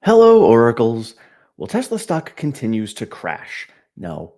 Hello, oracles. Well, Tesla stock continues to crash. Now,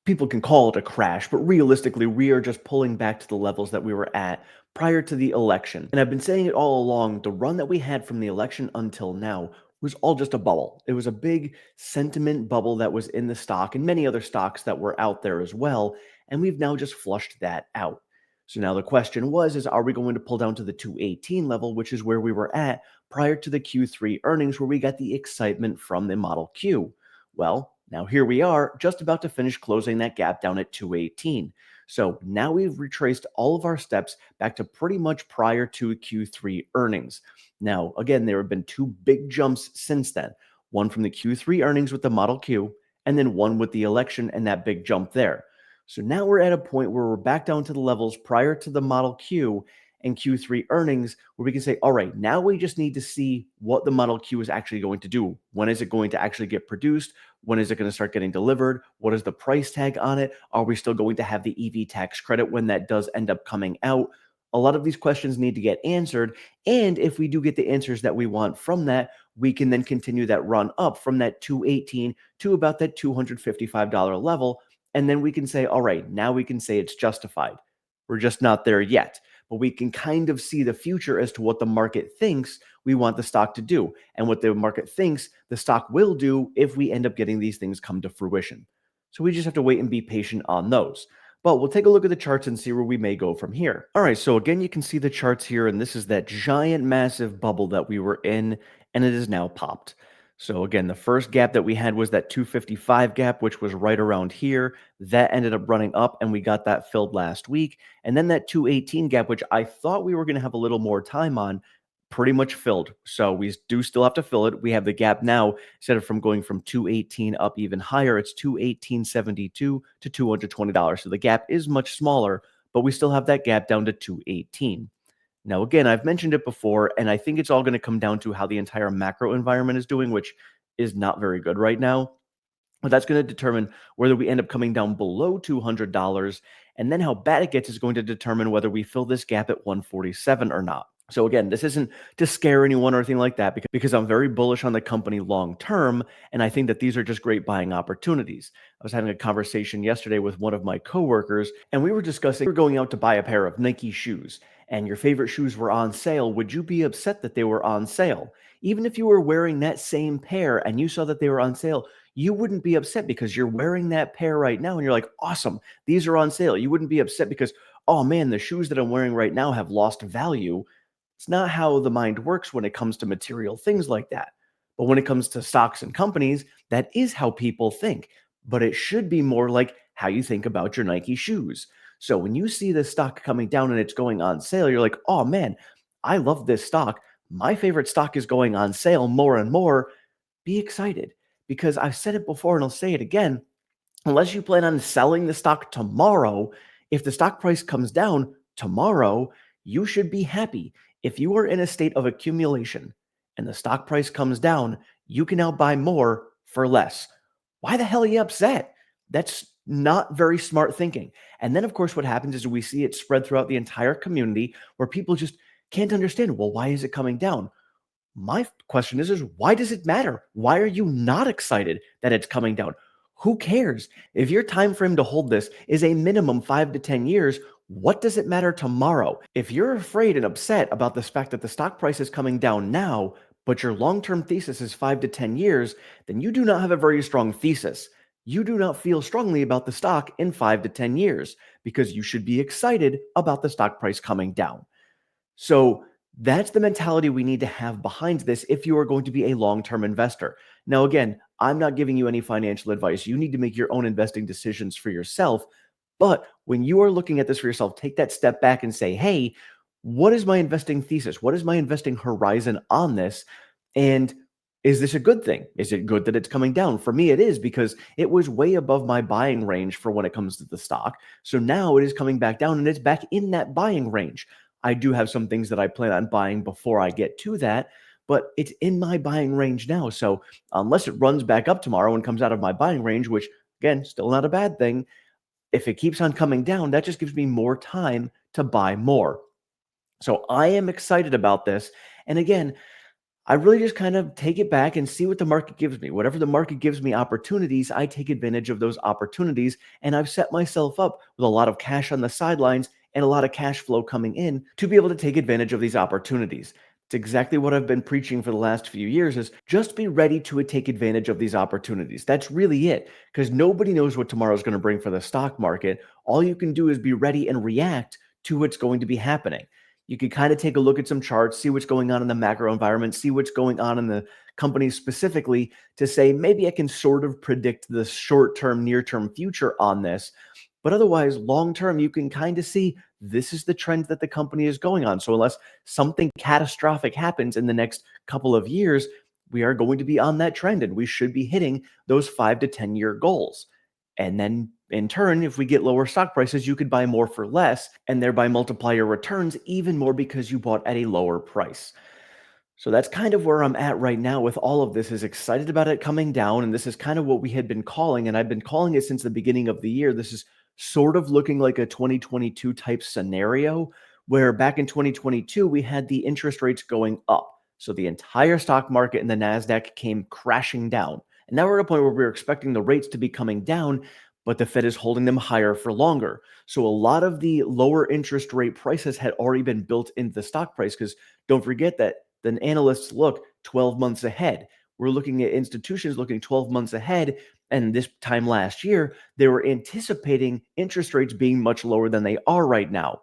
people can call it a crash, but realistically, we are just pulling back to the levels that we were at prior to the election. And I've been saying it all along, the run that we had from the election until now was all just a bubble. It was a big sentiment bubble that was in the stock and many other stocks that were out there as well, and we've now just flushed that out. So now the question is are we going to pull down to the 218 level, which is where we were at prior to the Q3 earnings where we got the excitement from the Model Q. Well, now here we are just about to finish closing that gap down at 218. So now we've retraced all of our steps back to pretty much prior to Q3 earnings. Now, again, there have been two big jumps since then. One from the Q3 earnings with the Model Q, and then one with the election and that big jump there. So now we're at a point where we're back down to the levels prior to the Model Q and Q3 earnings where we can say, all right, now we just need to see what the Model Q is actually going to do. When is it going to actually get produced? When is it going to start getting delivered? What is the price tag on it? Are we still going to have the EV tax credit when that does end up coming out? A lot of these questions need to get answered. And if we do get the answers that we want from that, we can then continue that run up from that 218 to about that $255 level. And then we can say, all right, now we can say it's justified. We're just not there yet, but we can kind of see the future as to what the market thinks we want the stock to do and what the market thinks the stock will do if we end up getting these things come to fruition. So we just have to wait and be patient on those. But we'll take a look at the charts and see where we may go from here. All right, so again, you can see the charts here, and this is that giant, massive bubble that we were in, and it is now popped. So again, the first gap that we had was that 255 gap, which was right around here. That ended up running up, and we got that filled last week. And then that 218 gap, which I thought we were going to have a little more time on, pretty much filled. So we do still have to fill it. We have the gap now, instead of from going from 218 up even higher, it's 218.72 to $220. So the gap is much smaller, but we still have that gap down to 218. Now, again, I've mentioned it before, and I think it's all going to come down to how the entire macro environment is doing, which is not very good right now. But that's going to determine whether we end up coming down below $200. And then how bad it gets is going to determine whether we fill this gap at 147 or not. So again, this isn't to scare anyone or anything like that because I'm very bullish on the company long term, and I think that these are just great buying opportunities. I was having a conversation yesterday with one of my coworkers, and we were discussing we're going out to buy a pair of Nike shoes, and your favorite shoes were on sale. Would you be upset that they were on sale? Even if you were wearing that same pair and you saw that they were on sale, you wouldn't be upset because you're wearing that pair right now and you're like, awesome, these are on sale. You wouldn't be upset because, oh man, the shoes that I'm wearing right now have lost value. It's not how the mind works when it comes to material things like that. But when it comes to stocks and companies, that is how people think. But it should be more like how you think about your Nike shoes. So when you see this stock coming down and it's going on sale, you're like, oh man, I love this stock. My favorite stock is going on sale more and more. Be excited because I've said it before and I'll say it again. Unless you plan on selling the stock tomorrow, if the stock price comes down tomorrow, you should be happy. If you are in a state of accumulation and the stock price comes down, you can now buy more for less. Why the hell are you upset? That's not very smart thinking. And then, of course, what happens is we see it spread throughout the entire community where people just can't understand, well, why is it coming down? My question is why does it matter? Why are you not excited that it's coming down? Who cares? If your time frame to hold this is a minimum 5 to 10 years, what does it matter tomorrow? If you're afraid and upset about the fact that the stock price is coming down now, but your long-term thesis is 5 to 10 years, then you do not have a very strong thesis. You do not feel strongly about the stock in 5 to 10 years because you should be excited about the stock price coming down. So that's the mentality we need to have behind this if you are going to be a long-term investor. Now, again, I'm not giving you any financial advice. You need to make your own investing decisions for yourself. But when you are looking at this for yourself, take that step back and say, hey, what is my investing thesis? What is my investing horizon on this? And is this a good thing? Is it good that it's coming down? For me, it is because it was way above my buying range for when it comes to the stock. So now it is coming back down and it's back in that buying range. I do have some things that I plan on buying before I get to that, but it's in my buying range now. So unless it runs back up tomorrow and comes out of my buying range, which again, still not a bad thing, if it keeps on coming down, that just gives me more time to buy more. So I am excited about this. And again, I really just kind of take it back and see what the market gives me. Whatever the market gives me opportunities, I take advantage of those opportunities. And I've set myself up with a lot of cash on the sidelines and a lot of cash flow coming in to be able to take advantage of these opportunities. It's exactly what I've been preaching for the last few years is just be ready to take advantage of these opportunities. That's really it, because nobody knows what tomorrow is going to bring for the stock market. All you can do is be ready and react to what's going to be happening. You could kind of take a look at some charts, see what's going on in the macro environment, see what's going on in the companies specifically to say, maybe I can sort of predict the short term, near term future on this. But otherwise, long term, you can kind of see this is the trend that the company is going on. So, unless something catastrophic happens in the next couple of years, we are going to be on that trend and we should be hitting those 5 to 10 year goals. And then in turn, if we get lower stock prices, you could buy more for less and thereby multiply your returns even more because you bought at a lower price. So that's kind of where I'm at right now with all of this, is excited about it coming down. And this is kind of what we had been calling, and I've been calling it since the beginning of the year. This is sort of looking like a 2022 type scenario where back in 2022, we had the interest rates going up. So the entire stock market and the NASDAQ came crashing down. And now we're at a point where we're expecting the rates to be coming down, but the Fed is holding them higher for longer. So a lot of the lower interest rate prices had already been built into the stock price, because don't forget that then analysts look 12 months ahead. We're looking at institutions looking 12 months ahead. And this time last year, they were anticipating interest rates being much lower than they are right now.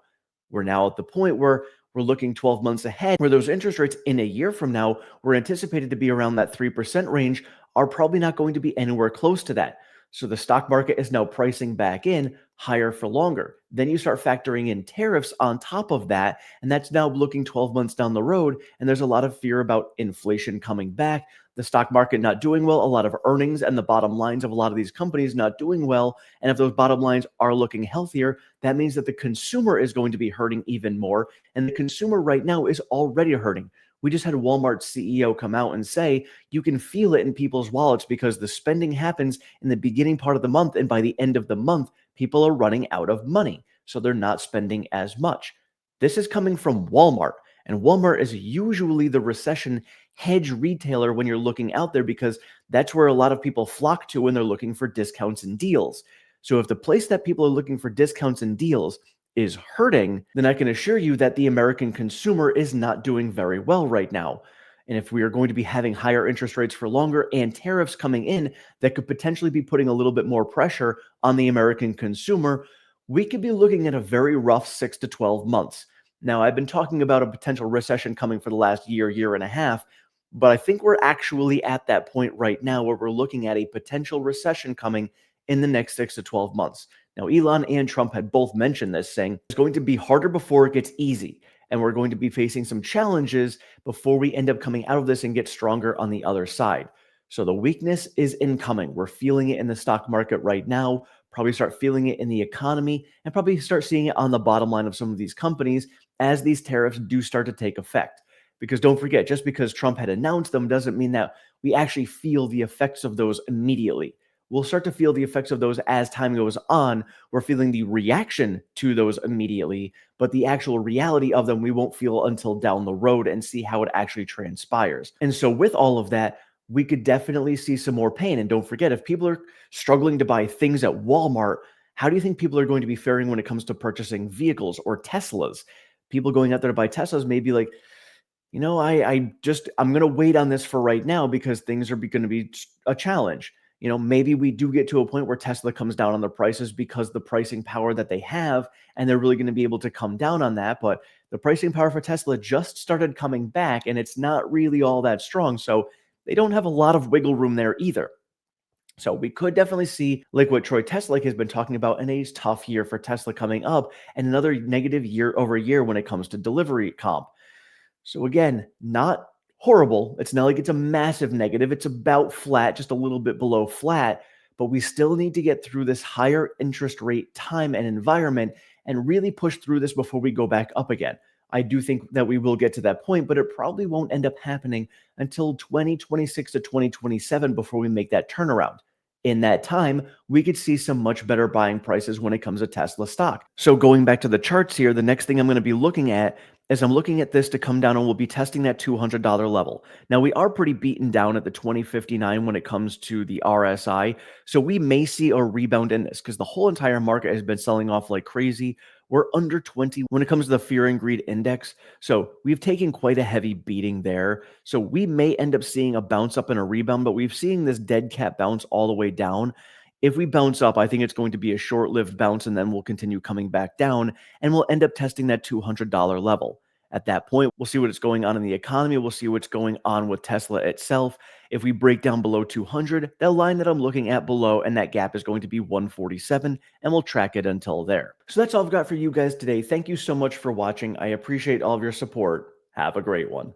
We're now at the point where we're looking 12 months ahead, where those interest rates in a year from now were anticipated to be around that 3% range, are probably not going to be anywhere close to that. So the stock market is now pricing back in higher for longer. Then you start factoring in tariffs on top of that, and that's now looking 12 months down the road. And there's a lot of fear about inflation coming back, the stock market not doing well, a lot of earnings and the bottom lines of a lot of these companies not doing well. And if those bottom lines are looking healthier, that means that the consumer is going to be hurting even more. And the consumer right now is already hurting. We just had Walmart's CEO come out and say you can feel it in people's wallets because the spending happens in the beginning part of the month. And by the end of the month, people are running out of money. So they're not spending as much. This is coming from Walmart. And Walmart is usually the recession hedge retailer when you're looking out there, because that's where a lot of people flock to when they're looking for discounts and deals. So if the place that people are looking for discounts and deals is hurting, then I can assure you that the American consumer is not doing very well right now. And if we are going to be having higher interest rates for longer and tariffs coming in that could potentially be putting a little bit more pressure on the American consumer, we could be looking at a very rough 6 to 12 months. Now, I've been talking about a potential recession coming for the last year, year and a half, but I think we're actually at that point right now where we're looking at a potential recession coming in the next 6 to 12 months. Now, Elon and Trump had both mentioned this, saying it's going to be harder before it gets easy. And we're going to be facing some challenges before we end up coming out of this and get stronger on the other side. So the weakness is incoming. We're feeling it in the stock market right now, probably start feeling it in the economy, and probably start seeing it on the bottom line of some of these companies as these tariffs do start to take effect. Because don't forget, just because Trump had announced them doesn't mean that we actually feel the effects of those immediately. We'll start to feel the effects of those as time goes on. We're feeling the reaction to those immediately, but the actual reality of them we won't feel until down the road and see how it actually transpires. And so, with all of that, we could definitely see some more pain. And don't forget, if people are struggling to buy things at Walmart, how do you think people are going to be faring when it comes to purchasing vehicles or Teslas? People going out there to buy Teslas may be like, I'm going to wait on this for right now because things are going to be a challenge. Maybe we do get to a point where Tesla comes down on the prices because the pricing power that they have, and they're really going to be able to come down on that. But the pricing power for Tesla just started coming back, and it's not really all that strong. So they don't have a lot of wiggle room there either. So we could definitely see, like what Troy Tesla has been talking about, a tough year for Tesla coming up, and another negative year over year when it comes to delivery comp. So again, not horrible. It's not like it's a massive negative. It's about flat, just a little bit below flat. But we still need to get through this higher interest rate time and environment and really push through this before we go back up again. I do think that we will get to that point, but it probably won't end up happening until 2026 to 2027 before we make that turnaround. In that time, we could see some much better buying prices when it comes to Tesla stock. So going back to the charts here, the next thing I'm going to be looking at as I'm looking at this to come down, and we'll be testing that $200 level. Now, we are pretty beaten down at the 2059 when it comes to the RSI, so we may see a rebound in this because the whole entire market has been selling off like crazy. We're under 20 when it comes to the fear and greed index, so we've taken quite a heavy beating there. So we may end up seeing a bounce up and a rebound, but we've seen this dead cat bounce all the way down. If we bounce up, I think it's going to be a short-lived bounce, and then we'll continue coming back down, and we'll end up testing that $200 level. At that point, we'll see what's going on in the economy. We'll see what's going on with Tesla itself. If we break down below 200, the line that I'm looking at below and that gap is going to be 147, and we'll track it until there. So that's all I've got for you guys today. Thank you so much for watching. I appreciate all of your support. Have a great one.